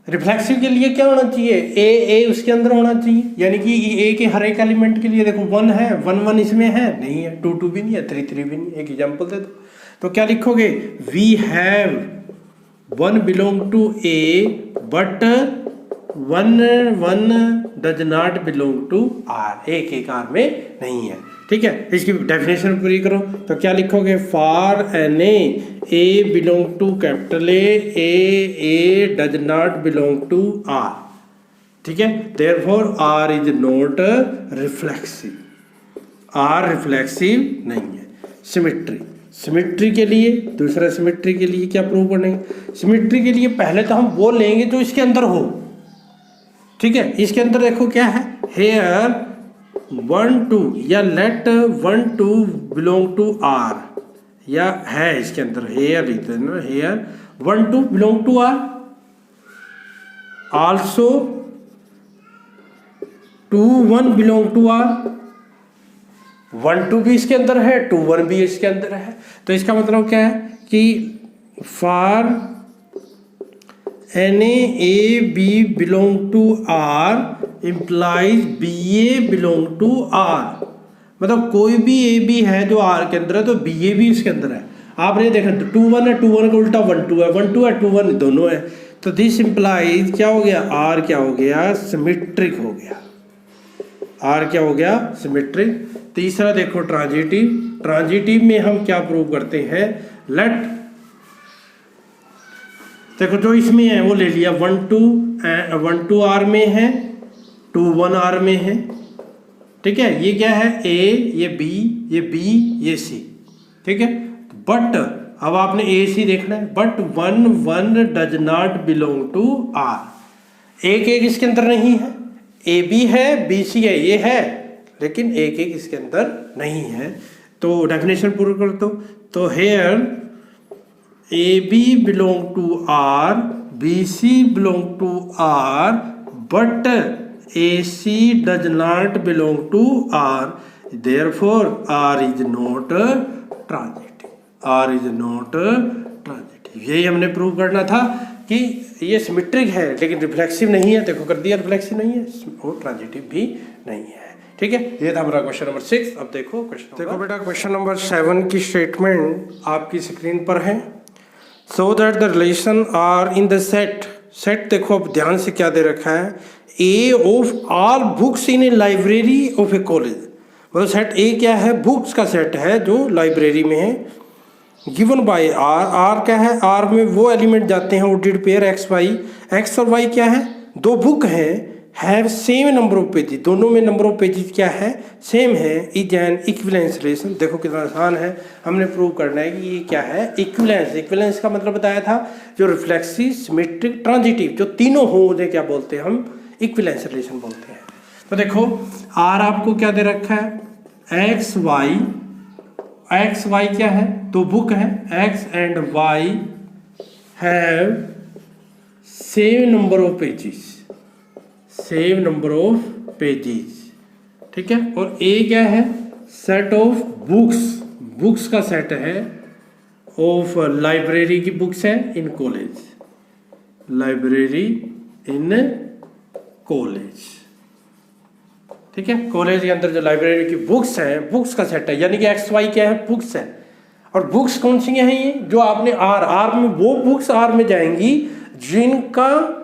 रिफ्लेक्सिव के लिए क्या होना चाहिए, ए उसके अंदर होना चाहिए, यानी कि ए के हर एक एलिमेंट के लिए देखो 1 है, 1 1 इसमें है नहीं है, 2 2 भी नहीं है, 3 3 भी नहीं है। एक एग्जांपल दे दो, तो क्या लिखोगे, we have 1 belong to A but 1 1 does not belong to R, एक आर में नहीं है, ठीक है। इसकी डेफिनेशन पूरी करो, तो क्या लिखोगे, for an A belong to capital A does not belong to R, ठीक है। Therefore R is not reflexive, R reflexive नहीं है। सिमेट्री के लिए, दूसरा सिमेट्री के लिए क्या प्रूव करेंगे, सिमेट्री के लिए पहले तो हम वो लेंगे जो इसके अंदर हो, ठीक है। इसके अंदर देखो क्या है, हेयर 1 2 या लेट 1 2 बिलोंग टू आर, या है इसके अंदर हेयर लिख देना, here 1 2 belong to R, also 2 1 belong to R, 1 2 भी इसके अंदर है, 2 1 भी इसके अंदर है। तो इसका मतलब क्या है कि for an A B belong to R implies B A belong to R, मतलब कोई भी ए बी है जो आर के अंदर है तो बी ए भी इसके अंदर है। आपने देखा 2 1 है, 2 1 का उल्टा 1 2 है, 1 2 है, 2 1 दोनों है। तो दिस इम्प्लाइज क्या हो गया, आर क्या हो गया, सिमेट्रिक हो गया। आर क्या हो गया, सिमेट्रिक। तीसरा देखो ट्रांजिटिव। ट्रांजिटिव में हम क्या प्रूव करते हैं, लेट देखो जो इसमें है वो ले लिया 1 2 आर में है, 2 1 आर में है, ठीक है। ये क्या है, ए, ये बी, ये बी, ये सी, ठीक है। बट अब आपने ए सी देखना है, but 1 1 does not belong to R. एक इसके अंदर नहीं है, ए बी है, बी सी है, ये है, लेकिन एक इसके अंदर नहीं है। तो डेफिनेशन पूरा कर दो। तो here A B belong to R, B C belong to R, but A C does not belong to R, therefore R is not transitive. R is not transitive. यही हमने प्रूव करना था कि ये सिमेट्रिक है लेकिन रिफ्लेक्सिव नहीं है। देखो कर दिया, रिफ्लेक्सिव नहीं है और ट्रांजिटिव भी नहीं है, ठीक है। ये था हमारा क्वेश्चन नंबर 6। अब देखो क्वेश्चन, देखो बेटा क्वेश्चन नंबर 7 की स्टेटमेंट आपकी स्क्रीन पर है। So that the relation R in the set. Set देखो अब ध्यान से क्या दे रखा है, A of all books in a library of a college. मतलब सेट ए क्या है, बुक्स का सेट है जो लाइब्रेरी में है, गिवन बाय आर। आर क्या है, आर में वो एलिमेंट जाते हैं ordered pair X Y. X और वाई क्या है, दो बुक हैं, have same number of pages, दोनों में नंबर ऑफ पेजेस क्या है, सेम है, इज एन इक्विवेलेंस रिलेशन। देखो कितना आसान है, हमने प्रूव करना है कि ये क्या है, इक्विवेलेंस। इक्विवेलेंस का मतलब बताया था जो रिफ्लेक्सिव, सिमेट्रिक, ट्रांजिटिव जो तीनों हो उन्हें क्या बोलते हैं हम, इक्विवेलेंस रिलेशन बोलते हैं। तो देखो आर आपको क्या दे रखा है, एक्स वाई। एक्स वाई क्या है, दो बुक है, x and Y have same number of pages, same number of pages, ठीक है। और ए क्या है, सेट ऑफ बुक्स, बुक्स का सेट है, ऑफ लाइब्रेरी की बुक्स है in college, library in college, ठीक है। कॉलेज के अंदर जो लाइब्रेरी की बुक्स हैं, बुक्स का सेट है, यानी कि एक्स वाई क्या है, बुक्स है। और बुक्स कौन सी हैं ये, जो आपने आर में, वो बुक्स आर में जाएंगी जिनका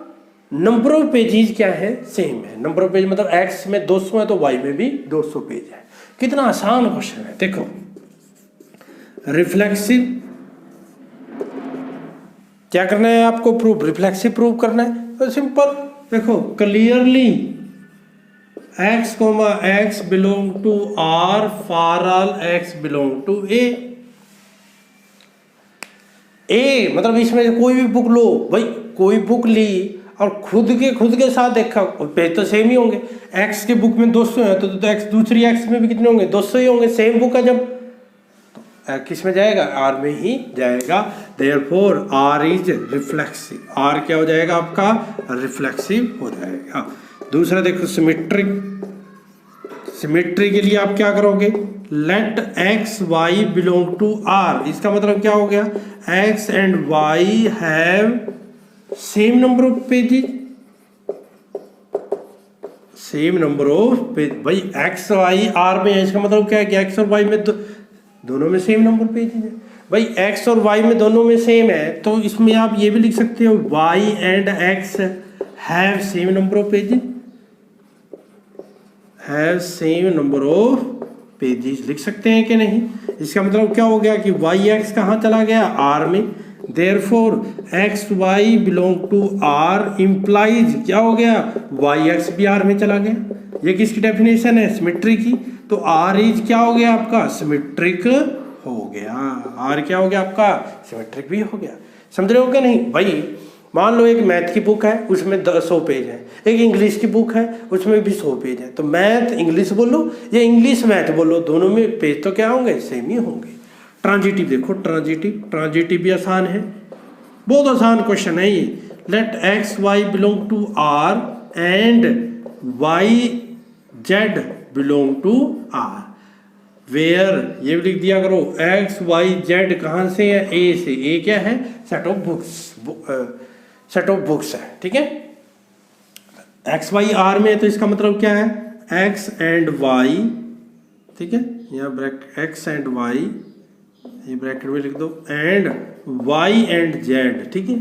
नंबर ऑफ पेजेस क्या है, सेम है। नंबर ऑफ पेज मतलब एक्स में 200 है तो वाई में भी 200 पेज है। कितना आसान क्वेश्चन है। देखो रिफ्लेक्सिव क्या करना है आपको, प्रूफ, रिफ्लेक्सिव प्रूव करना है तो सिंपल। देखो clearly x, x belong to R for all x belong to A। A मतलब इसमें कोई भी बुक लो भाई, कोई बुक ली और खुद के साथ देखा, पेज तो सेम ही होंगे। x के बुक में 200 है तो x दूसरी x में भी कितने होंगे, 200 ही होंगे, सेम बुक है जब, तो किस में जाएगा, R में ही जाएगा। Therefore R is reflexive. R क्या हो जाएगा आपका, रिफ्लेक्सिव हो जाएगा। दूसरा देखो सिमेट्रिक। सिमेट्री के लिए आप क्या करोगे, let X Y belong to R. इसका मतलब क्या हो गया, X and Y have same number of pages, same number of page. भाई एक्स वाई आर में है, इसका मतलब क्या है कि एक्स और वाई में दोनों में सेम नंबर पेजेस है। भाई एक्स और वाई में दोनों में सेम है तो इसमें आप ये भी लिख सकते हो, Y and X have same number of pages, have same number of pages लिख सकते हैं कि नहीं। इसका मतलब क्या हो गया कि वाई एक्स कहाँ चला गया, आर में। Therefore X Y belong to R implies क्या हो गया, वाई एक्स भी आर में चला गया। ये किसकी डेफिनेशन है, सिमेट्री की। तो आर इज क्या हो गया आपका, सिमेट्रिक हो गया। आर क्या हो गया आपका, सिमेट्रिक भी हो गया। समझ रहे हो क्या नहीं भाई। मान लो एक मैथ की बुक है उसमें 100 पेज है, एक इंग्लिश की बुक है उसमें भी 100 पेज है, तो मैथ इंग्लिश बोलो या इंग्लिश मैथ बोलो, दोनों में पेज तो क्या होंगे, सेम ही होंगे। ट्रांजिटिव देखो, ट्रांजिटिव भी आसान है, बहुत आसान क्वेश्चन है ये। Let X Y belong to R and Y Z belong to R, where ये भी लिख दिया करो, एक्स वाई जेड कहाँ से है, ए से। ए क्या है, set of books, set of books है, ठीक है। एक्स वाई आर में है तो इसका मतलब क्या है, एक्स एंड वाई ठीक है, यहाँ ब्रैकेट एक्स एंड वाई, ये ब्रैकेट में लिख दो, एंड वाई एंड जेड, ठीक है,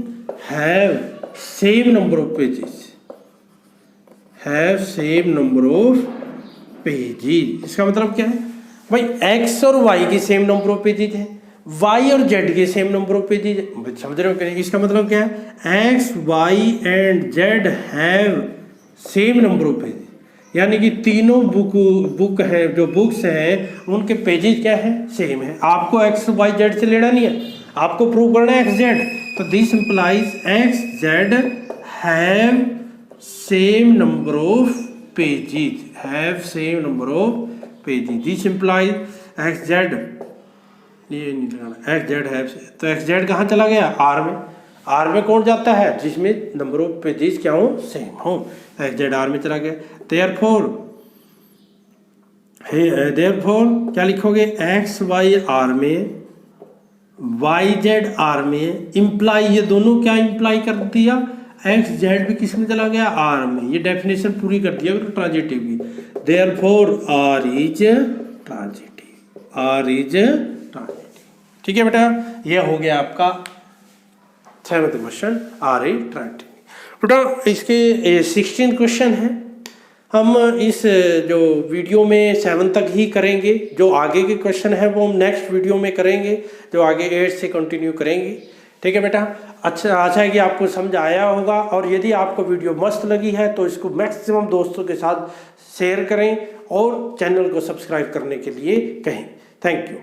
have same number of pages, have same number of pages. इसका मतलब क्या है भाई, एक्स और वाई की सेम नंबर ऑफ पेजेस है, वाई और जेड के सेम नंबर ऑफ पेजेस है, समझ रहे हो क्या? इसका मतलब क्या है, X Y and Z have same number of pages, यानी कि तीनों बुक है, जो बुक्स हैं उनके पेजेस क्या है, सेम है। आपको एक्स वाई जेड से लेना नहीं है, आपको प्रूव करना है एक्स जेड, तो this implies x Z have same number of pages, have same number of pages, this implies x Z, ये नहीं लगाना, एक्स जेड हैव, तो एक्स जेड कहाँ चला गया, आर में, आर में कौन जाता है, जिसमें नंबर ऑफ पेजेस क्या हो, सेम हो, एक्स जेड आर में चला गया। देयरफॉर क्या लिखोगे, एक्स वाई आर में, वाई जेड आर में, इम्प्लाई, ये दोनों क्या इम्प्लाई कर दिया, एक्स जेड भी किस में चला गया, आर में, ये डेफिनेशन पूरी कर दिया ट्रांजिटिव की। Therefore R is transitive, R is transitive, ठीक है बेटा, ये हो गया आपका 7th question, are is transitive. बेटा इसके 16 क्वेश्चन हैं, हम इस जो वीडियो में 7 तक ही करेंगे, जो आगे के क्वेश्चन हैं वो हम नेक्स्ट वीडियो में करेंगे, जो आगे 8 से कंटिन्यू करेंगे, ठीक है बेटा। अच्छा, आशा है कि आपको समझ आया होगा, और यदि आपको वीडियो मस्त लगी है तो इसको मैक्सिमम दोस्तों के साथ शेयर करें और चैनल को सब्सक्राइब करने के लिए कहें। Thank you.